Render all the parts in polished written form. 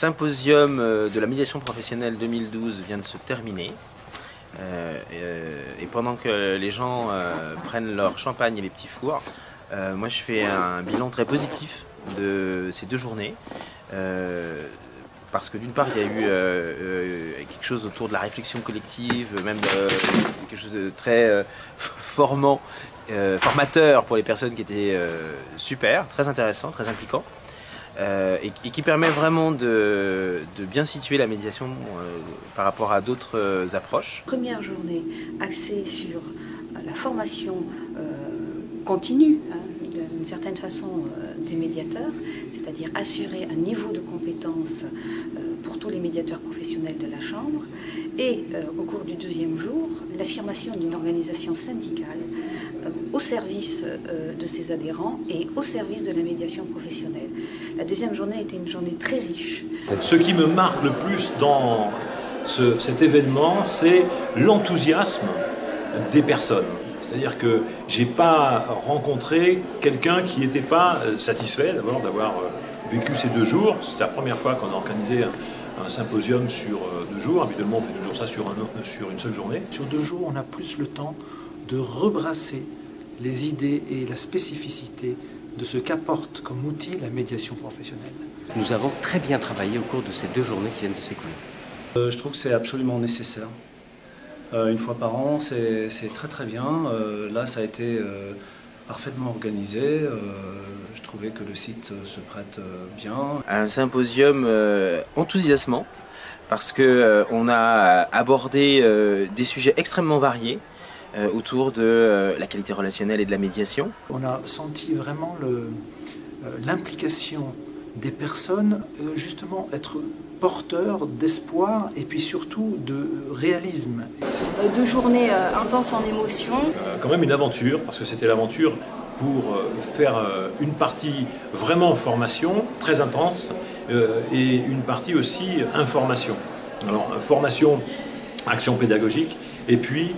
symposium de la médiation professionnelle 2012 vient de se terminer. Et pendant que les gens prennent leur champagne et les petits fours, moi je fais un bilan très positif de ces 2 journées. Parce que d'une part, il y a eu quelque chose autour de la réflexion collective, même quelque chose de très formateur pour les personnes qui étaient super, très intéressant, très impliquant, et qui permet vraiment de bien situer la médiation par rapport à d'autres approches. Première journée axée sur la formation continue, d'une certaine façon, des médiateurs, c'est-à-dire assurer un niveau de compétence pour tous les médiateurs professionnels de la Chambre, et au cours du 2e jour, l'affirmation d'une organisation syndicale au service de ses adhérents et au service de la médiation professionnelle. La 2e journée était une journée très riche. Ce qui me marque le plus dans cet événement, c'est l'enthousiasme des personnes. C'est-à-dire que je n'ai pas rencontré quelqu'un qui n'était pas satisfait d'abord d'avoir vécu ces 2 jours. C'est la première fois qu'on a organisé un symposium sur 2 jours. Habituellement, on fait toujours ça sur une seule journée. Sur 2 jours, on a plus le temps de rebrasser les idées et la spécificité de ce qu'apporte comme outil la médiation professionnelle. Nous avons très bien travaillé au cours de ces 2 journées qui viennent de s'écouler. Je trouve que c'est absolument nécessaire. Une fois par an, c'est très très bien. Là, ça a été parfaitement organisé. Je trouvais que le site se prête bien. Un symposium enthousiasmant parce qu'on a abordé des sujets extrêmement variés autour de la qualité relationnelle et de la médiation. On a senti vraiment l'implication des personnes, justement être porteurs d'espoir et puis surtout de réalisme. 2 journées intenses en émotion. Quand même une aventure, parce que c'était l'aventure pour faire une partie vraiment formation, très intense, et une partie aussi information. Alors formation, action pédagogique, et puis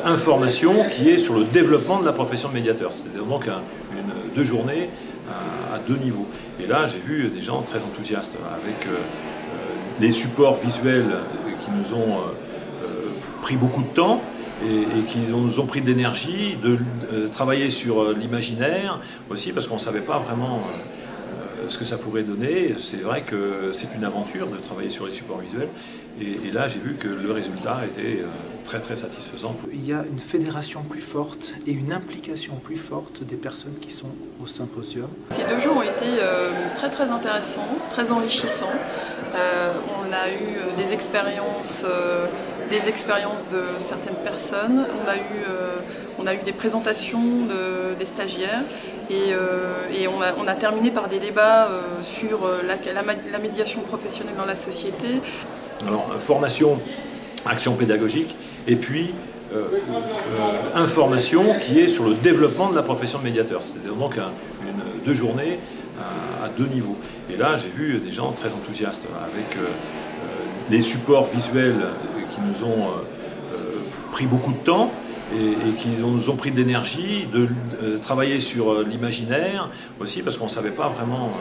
information qui est sur le développement de la profession de médiateur. C'était donc 2 journées à 2 niveaux. Et là, j'ai vu des gens très enthousiastes avec les supports visuels qui nous ont pris beaucoup de temps et qui nous ont pris de l'énergie, de travailler sur l'imaginaire aussi, parce qu'on ne savait pas vraiment ce que ça pourrait donner. C'est vrai que c'est une aventure de travailler sur les supports visuels. Et là, j'ai vu que le résultat était très très satisfaisant. Il y a une fédération plus forte et une implication plus forte des personnes qui sont au symposium. Ces 2 jours ont été très très intéressants, très enrichissants. On a eu des expériences de certaines personnes. On a eu des présentations des stagiaires. Et on a terminé par des débats sur la médiation professionnelle dans la société. Alors, formation, action pédagogique, et puis information qui est sur le développement de la profession de médiateur. C'était donc 2 journées à 2 niveaux. Et là, j'ai vu des gens très enthousiastes avec les supports visuels qui nous ont pris beaucoup de temps et qui nous ont pris de l'énergie, de travailler sur l'imaginaire aussi, parce qu'on ne savait pas vraiment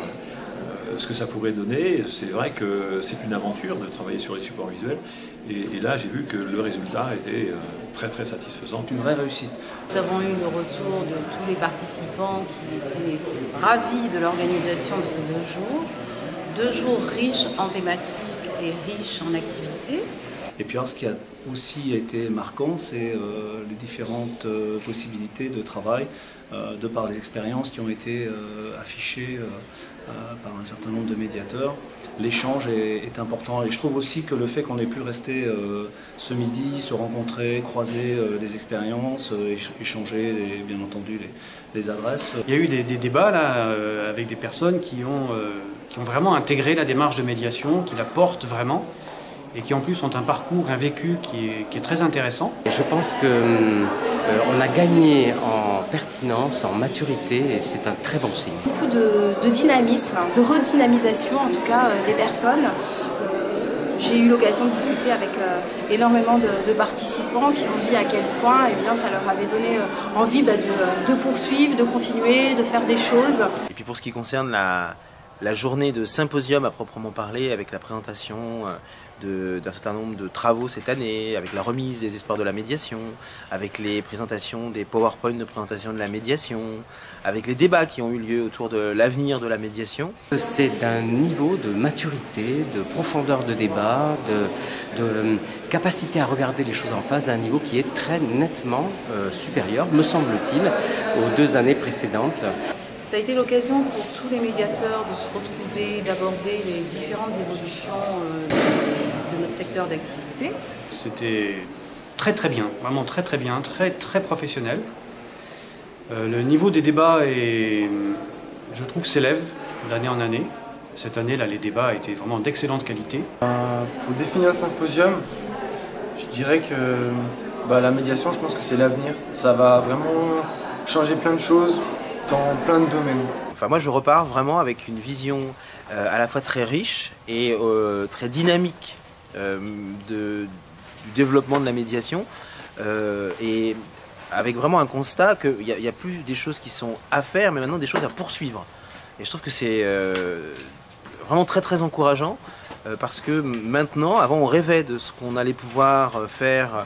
ce que ça pourrait donner. C'est vrai que c'est une aventure de travailler sur les supports visuels. Et là, j'ai vu que le résultat était très très satisfaisant. Une vraie réussite. Nous avons eu le retour de tous les participants qui étaient ravis de l'organisation de ces 2 jours. 2 jours riches en thématiques et riches en activités. Et puis alors, ce qui a aussi été marquant, c'est les différentes possibilités de travail de par les expériences qui ont été affichées par un certain nombre de médiateurs. L'échange est important et je trouve aussi que le fait qu'on ait pu rester ce midi, se rencontrer, croiser les expériences, échanger bien entendu les adresses. Il y a eu des débats là, avec des personnes qui ont vraiment intégré la démarche de médiation, qui la portent vraiment, et qui en plus ont un parcours, un vécu qui est très intéressant. Et je pense qu'on a gagné en pertinence, en maturité, et c'est un très bon signe. Beaucoup de dynamisme, de redynamisation en tout cas des personnes. J'ai eu l'occasion de discuter avec énormément de participants qui ont dit à quel point ça leur avait donné envie de poursuivre, de continuer, de faire des choses. Et puis pour ce qui concerne la la journée de symposium à proprement parler, avec la présentation d'un certain nombre de travaux cette année, avec la remise des espoirs de la médiation, avec les présentations des PowerPoint de présentation de la médiation, avec les débats qui ont eu lieu autour de l'avenir de la médiation. C'est d'un niveau de maturité, de profondeur de débat, de capacité à regarder les choses en face, d'un niveau qui est très nettement supérieur, me semble-t-il, aux 2 années précédentes. Ça a été l'occasion pour tous les médiateurs de se retrouver, d'aborder les différentes évolutions de notre secteur d'activité. C'était très très bien, vraiment très très bien, très très professionnel. Le niveau des débats je trouve, s'élève d'année en année. Cette année, là, les débats étaient vraiment d'excellente qualité. Pour définir le symposium, je dirais que la médiation, je pense que c'est l'avenir. Ça va vraiment changer plein de choses dans plein de domaines. Enfin, moi, je repars vraiment avec une vision à la fois très riche et très dynamique du développement de la médiation et avec vraiment un constat qu'il n'y a plus des choses qui sont à faire, mais maintenant des choses à poursuivre. Et je trouve que c'est vraiment très très encourageant parce que maintenant, avant on rêvait de ce qu'on allait pouvoir faire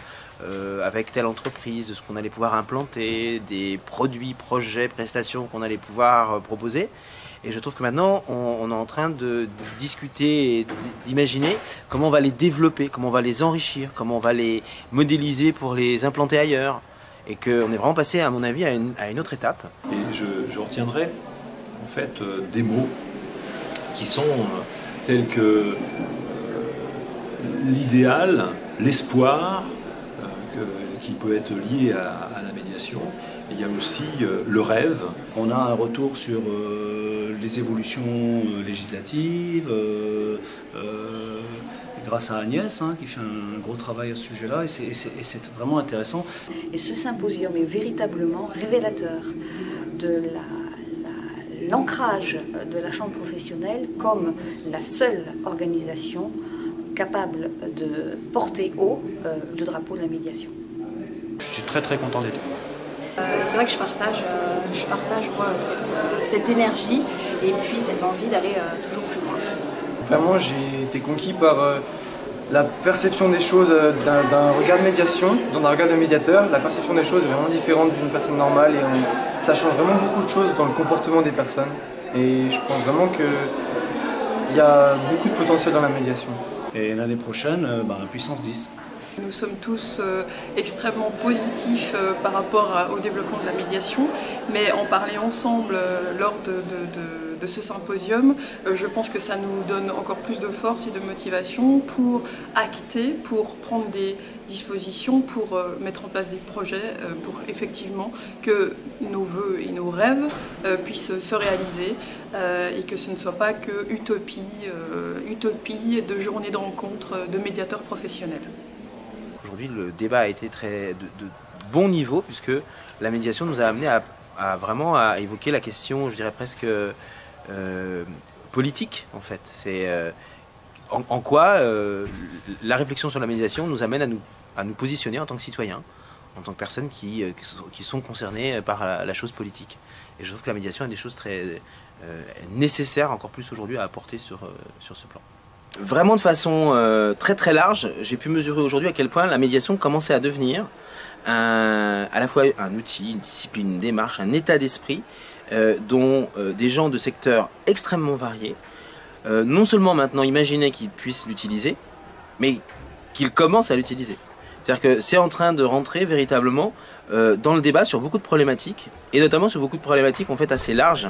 avec telle entreprise, de ce qu'on allait pouvoir implanter, des produits, projets, prestations qu'on allait pouvoir proposer. Et je trouve que maintenant, on est en train de discuter et d'imaginer comment on va les développer, comment on va les enrichir, comment on va les modéliser pour les implanter ailleurs. Et qu'on est vraiment passé, à mon avis, à une autre étape. Et je retiendrai en fait des mots qui sont tels que l'idéal, l'espoir, qui peut être lié à la médiation. Et il y a aussi le rêve. On a un retour sur les évolutions législatives, grâce à Agnès, qui fait un gros travail à ce sujet-là, et c'est vraiment intéressant. Et ce symposium est véritablement révélateur de l'ancrage de la Chambre professionnelle comme la seule organisation capable de porter haut le drapeau de la médiation. Je suis très très content d'être là. C'est vrai que je partage moi, cette énergie et puis cette envie d'aller toujours plus loin. Vraiment, j'ai été conquis par la perception des choses d'un regard de médiation, d'un regard de médiateur. La perception des choses est vraiment différente d'une personne normale et ça change vraiment beaucoup de choses dans le comportement des personnes. Et je pense vraiment qu'il y a beaucoup de potentiel dans la médiation. Et l'année prochaine, puissance 10. Nous sommes tous extrêmement positifs par rapport au développement de la médiation, mais en parler ensemble lors de ce symposium, je pense que ça nous donne encore plus de force et de motivation pour acter, pour prendre des dispositions, pour mettre en place des projets, pour effectivement que nos vœux et nos rêves puissent se réaliser et que ce ne soit pas que utopie de journées de rencontres de médiateurs professionnels. Aujourd'hui, le débat a été de bon niveau puisque la médiation nous a amené à vraiment à évoquer la question, je dirais presque politique en fait. C'est en quoi la réflexion sur la médiation nous amène à nous positionner en tant que citoyens, en tant que personnes qui sont concernées par la chose politique. Et je trouve que la médiation est des choses très nécessaires encore plus aujourd'hui à apporter sur ce plan. Vraiment de façon très très large, j'ai pu mesurer aujourd'hui à quel point la médiation commençait à devenir à la fois un outil, une discipline, une démarche, un état d'esprit dont des gens de secteurs extrêmement variés, non seulement maintenant imaginaient qu'ils puissent l'utiliser, mais qu'ils commencent à l'utiliser. C'est-à-dire que c'est en train de rentrer véritablement dans le débat sur beaucoup de problématiques, et notamment sur beaucoup de problématiques en fait assez larges,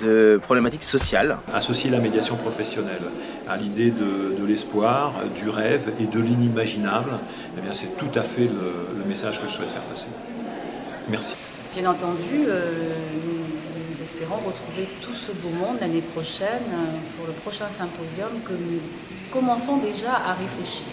de problématiques sociales. Associer la médiation professionnelle à l'idée de l'espoir, du rêve et de l'inimaginable, eh bien c'est tout à fait le message que je souhaite faire passer. Merci. Bien entendu, nous espérons retrouver tout ce beau monde l'année prochaine pour le prochain symposium que nous commençons déjà à réfléchir.